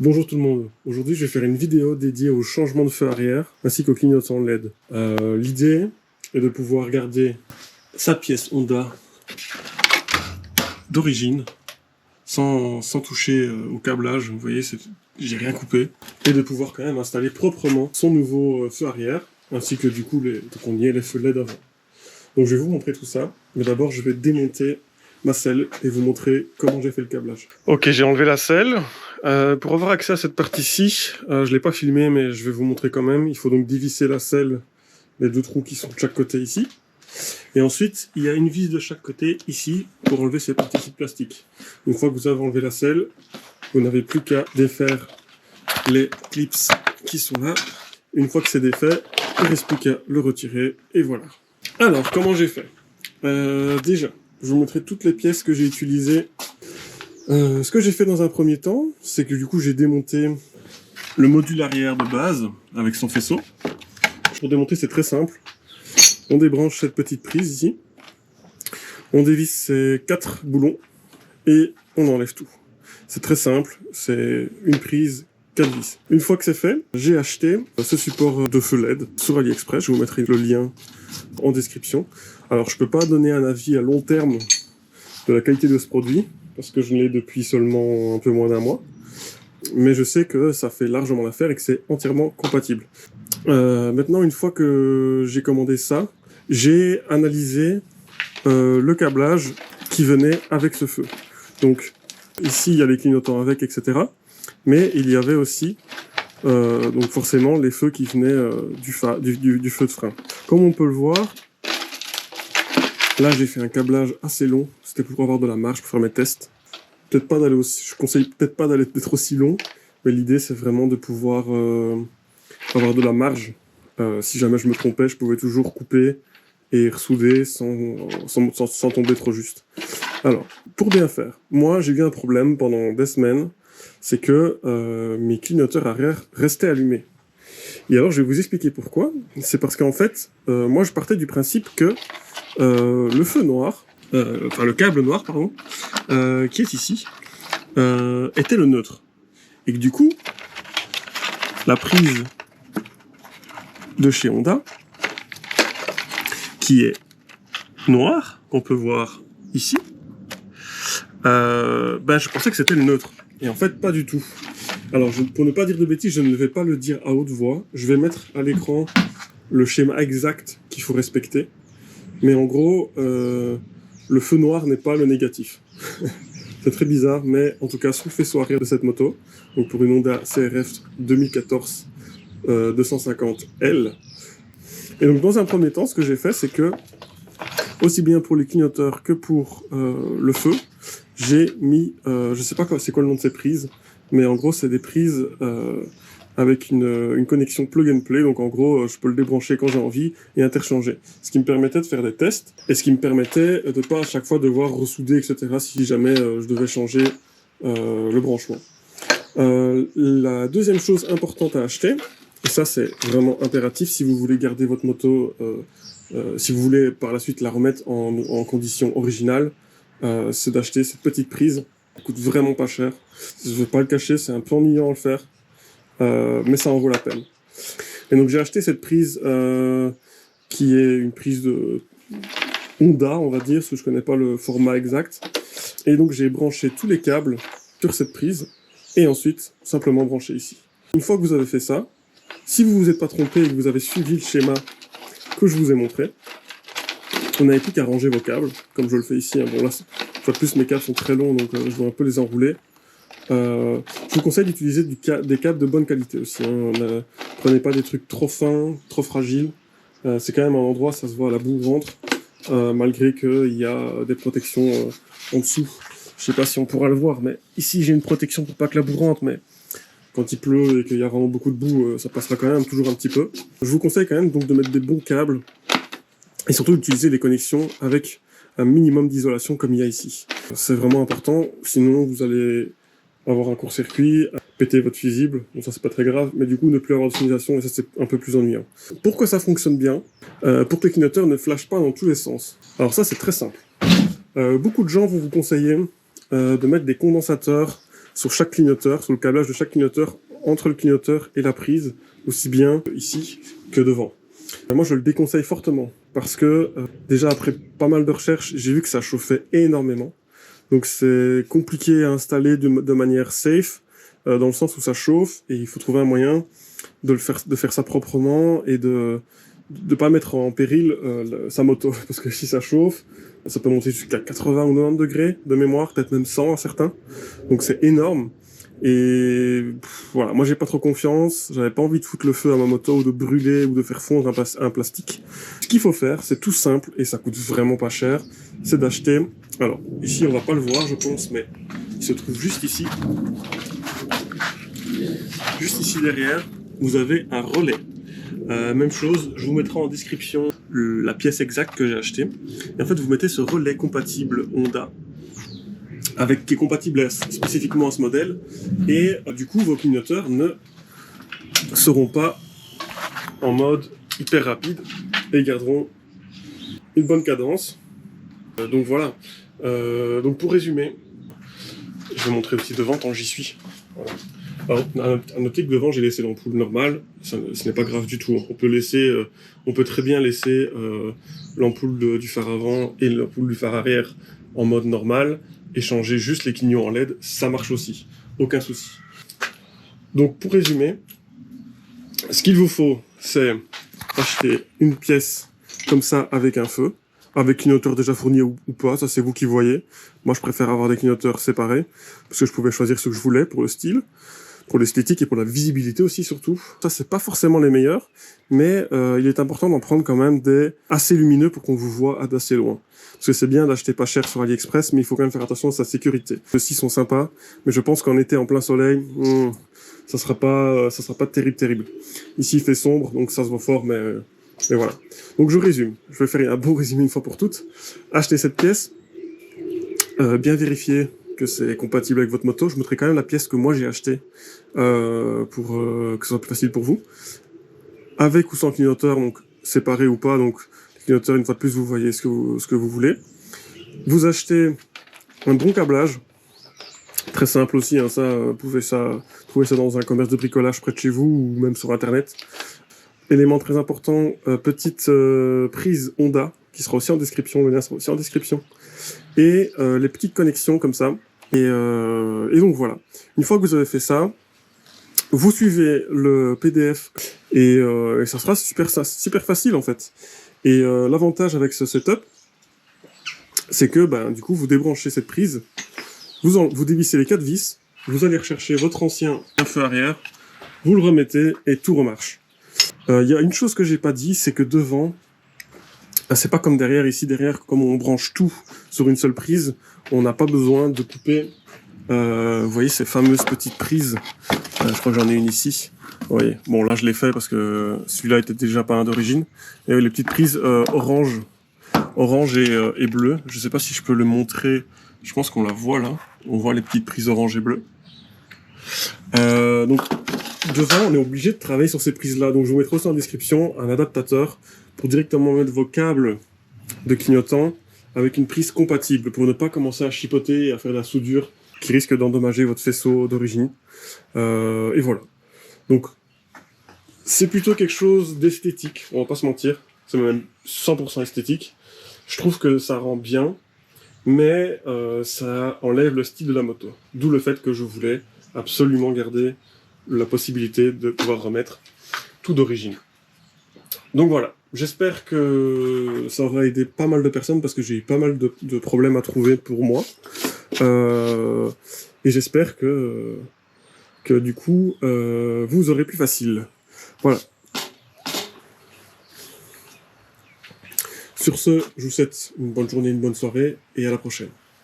Bonjour tout le monde, aujourd'hui je vais faire une vidéo dédiée au changement de feu arrière ainsi qu'au clignotant LED. L'idée est de pouvoir garder sa pièce Honda d'origine sans toucher au câblage, vous voyez j'ai rien coupé, et de pouvoir quand même installer proprement son nouveau feu arrière ainsi que du coup qu'on y ait les feux LED avant. Donc je vais vous montrer tout ça, mais d'abord je vais démonter ma selle et vous montrer comment j'ai fait le câblage. Ok, j'ai enlevé la selle. Pour avoir accès à cette partie-ci, je ne l'ai pas filmé, mais je vais vous montrer quand même. Il faut donc dévisser la selle, les deux trous qui sont de chaque côté ici. Et ensuite, il y a une vis de chaque côté ici pour enlever ces parties de plastique. Une fois que vous avez enlevé la selle, vous n'avez plus qu'à défaire les clips qui sont là. Une fois que c'est défait, il ne reste plus qu'à le retirer et voilà. Alors, comment j'ai fait? Déjà, je vous montrer toutes les pièces que j'ai utilisées. Ce que j'ai fait dans un premier temps, c'est que du coup j'ai démonté le module arrière de base avec son faisceau. Pour démonter, c'est très simple. On débranche cette petite prise ici. On dévisse ces 4 boulons et on enlève tout. C'est très simple, c'est une prise, 4 vis. Une fois que c'est fait, j'ai acheté ce support de feu LED sur AliExpress. Je vous mettrai le lien en description. Alors je peux pas donner un avis à long terme de la qualité de ce produit, parce que je l'ai depuis seulement un peu moins d'un mois. Mais je sais que ça fait largement l'affaire et que c'est entièrement compatible. Maintenant, une fois que j'ai commandé ça, j'ai analysé le câblage qui venait avec ce feu. Donc ici, il y a les clignotants avec, etc. Mais il y avait aussi, donc forcément, les feux qui venaient du feu de frein. Comme on peut le voir, là, j'ai fait un câblage assez long. C'était pour avoir de la marge, pour faire mes tests. Je conseille peut-être pas d'être aussi long, mais l'idée, c'est vraiment de pouvoir avoir de la marge. Si jamais je me trompais, je pouvais toujours couper et ressouder sans tomber trop juste. Alors, pour bien faire, moi, j'ai eu un problème pendant des semaines, c'est que mes clignoteurs arrière restaient allumés. Et alors, je vais vous expliquer pourquoi. C'est parce qu'en fait, moi, je partais du principe que le feu noir, le câble noir, pardon, qui est ici, était le neutre. Et que du coup, la prise de chez Honda, qui est noire, qu'on peut voir ici, je pensais que c'était le neutre. Et en fait, pas du tout. Alors, pour ne pas dire de bêtises, je ne vais pas le dire à haute voix. Je vais mettre à l'écran le schéma exact qu'il faut respecter. Mais en gros, le feu noir n'est pas le négatif. C'est très bizarre, mais en tout cas, sur le faisceau arrière de cette moto, donc pour une Honda CRF 2014 250L. Et donc, dans un premier temps, ce que j'ai fait, c'est que, aussi bien pour les clignoteurs que pour le feu, j'ai mis, je sais pas c'est quoi le nom de ces prises, mais en gros, c'est des prises avec une connexion plug and play, donc en gros, je peux le débrancher quand j'ai envie et interchanger. Ce qui me permettait de faire des tests, et ce qui me permettait de pas à chaque fois devoir ressouder, etc., si jamais je devais changer le branchement. La deuxième chose importante à acheter, et ça c'est vraiment impératif si vous voulez garder votre moto, si vous voulez par la suite la remettre en condition originale, c'est d'acheter cette petite prise. Elle coûte vraiment pas cher. Je vais pas le cacher, c'est un peu ennuyant à le faire. Mais ça en vaut la peine. Et donc j'ai acheté cette prise qui est une prise de Honda, on va dire, parce que je connais pas le format exact. Et donc j'ai branché tous les câbles sur cette prise et ensuite simplement branché ici. Une fois que vous avez fait ça, si vous vous êtes pas trompé et que vous avez suivi le schéma que je vous ai montré, vous n'avez plus qu'à ranger vos câbles, comme je le fais ici. Bon là, une fois de plus mes câbles sont très longs, donc je dois un peu les enrouler. Je vous conseille d'utiliser des câbles de bonne qualité aussi. Ne prenez pas des trucs trop fins, trop fragiles. C'est quand même un endroit, ça se voit à la boue rentre, malgré qu'il y a des protections en dessous. Je sais pas si on pourra le voir, mais ici j'ai une protection pour pas que la boue rentre, mais quand il pleut et qu'il y a vraiment beaucoup de boue, ça passera quand même toujours un petit peu. Je vous conseille quand même donc de mettre des bons câbles et surtout d'utiliser des connexions avec un minimum d'isolation comme il y a ici. C'est vraiment important, sinon vous allez avoir un court-circuit, péter votre fusible, bon ça c'est pas très grave, mais du coup ne plus avoir de signalisation et ça c'est un peu plus ennuyant. Pour que ça fonctionne bien, pour que les clignoteurs ne flashent pas dans tous les sens. Alors ça c'est très simple. Beaucoup de gens vont vous conseiller de mettre des condensateurs sur chaque clignoteur, sur le câblage de chaque clignoteur, entre le clignoteur et la prise, aussi bien ici que devant. Moi, je le déconseille fortement parce que déjà après pas mal de recherches, j'ai vu que ça chauffait énormément. Donc c'est compliqué à installer de manière safe, dans le sens où ça chauffe et il faut trouver un moyen de faire ça proprement et de pas mettre en péril sa moto. Parce que si ça chauffe, ça peut monter jusqu'à 80 ou 90 degrés de mémoire, peut-être même 100 à certains. Donc c'est énorme. Et voilà, moi j'ai pas trop confiance, j'avais pas envie de foutre le feu à ma moto ou de brûler ou de faire fondre un plastique. Ce qu'il faut faire, c'est tout simple et ça coûte vraiment pas cher, c'est d'acheter, alors ici on va pas le voir je pense, mais il se trouve juste ici derrière, vous avez un relais. Même chose, je vous mettrai en description la pièce exacte que j'ai achetée. Et en fait vous mettez ce relais compatible Honda, qui est compatible spécifiquement à ce modèle, et du coup vos clignoteurs ne seront pas en mode hyper rapide et garderont une bonne cadence. Donc voilà. Donc pour résumer, je vais montrer aussi devant quand j'y suis. Voilà. Alors, à noter que devant j'ai laissé l'ampoule normale, ce n'est pas grave du tout. On peut très bien laisser l'ampoule du phare avant et l'ampoule du phare arrière en mode normal, et changer juste les clignotants en LED, ça marche aussi, aucun souci. Donc pour résumer, ce qu'il vous faut, c'est acheter une pièce comme ça avec un feu, avec clignoteur déjà fourni ou pas, ça c'est vous qui voyez. Moi je préfère avoir des clignoteurs séparés, parce que je pouvais choisir ce que je voulais pour le style, pour l'esthétique et pour la visibilité aussi surtout. Ça c'est pas forcément les meilleurs, mais il est important d'en prendre quand même des assez lumineux pour qu'on vous voit d'assez loin. Parce que c'est bien d'acheter pas cher sur AliExpress, mais il faut quand même faire attention à sa sécurité. Ceux-ci sont sympas, mais je pense qu'en été en plein soleil, ça sera pas terrible. Ici il fait sombre, donc ça se voit fort, mais voilà. Donc je résume. Je vais faire un bon résumé une fois pour toutes. Achetez cette pièce, bien vérifier que c'est compatible avec votre moto. Je mettrai quand même la pièce que moi j'ai achetée pour que ce soit plus facile pour vous. Avec ou sans clignoteur, donc séparé ou pas, donc clignoteur, une fois de plus, vous voyez ce que vous voulez. Vous achetez un bon câblage, très simple aussi, hein, ça, vous pouvez trouver ça dans un commerce de bricolage près de chez vous ou même sur internet. Élément très important, petite prise Honda, qui sera aussi en description, le lien sera aussi en description. Et les petites connexions comme ça. Et donc voilà. Une fois que vous avez fait ça, vous suivez le PDF et ça sera super facile en fait. Et l'avantage avec ce setup, c'est que du coup vous débranchez cette prise, vous dévissez les 4 vis, vous allez rechercher votre ancien feu arrière, vous le remettez et tout remarche. Il y a une chose que j'ai pas dit, c'est que devant, c'est pas comme derrière. Ici derrière, comme on branche tout sur une seule prise, on n'a pas besoin de couper. Vous voyez ces fameuses petites prises. Je crois que j'en ai une ici. Vous voyez. Bon là je l'ai fait parce que celui-là était déjà pas un d'origine. Et les petites prises orange et bleu. Je sais pas si je peux le montrer. Je pense qu'on la voit là. On voit les petites prises orange et bleu. Donc devant, on est obligé de travailler sur ces prises-là. Donc je vous mettrai aussi en description un adaptateur pour directement mettre vos câbles de clignotant avec une prise compatible pour ne pas commencer à chipoter et à faire de la soudure qui risque d'endommager votre faisceau d'origine. Et voilà. Donc c'est plutôt quelque chose d'esthétique, on va pas se mentir. C'est même 100% esthétique. Je trouve que ça rend bien, mais ça enlève le style de la moto. D'où le fait que je voulais absolument garder la possibilité de pouvoir remettre tout d'origine. Donc voilà, j'espère que ça aura aidé pas mal de personnes parce que j'ai eu pas mal de problèmes à trouver pour moi. Et j'espère que du coup vous aurez plus facile. Voilà. Sur ce, je vous souhaite une bonne journée, une bonne soirée et à la prochaine.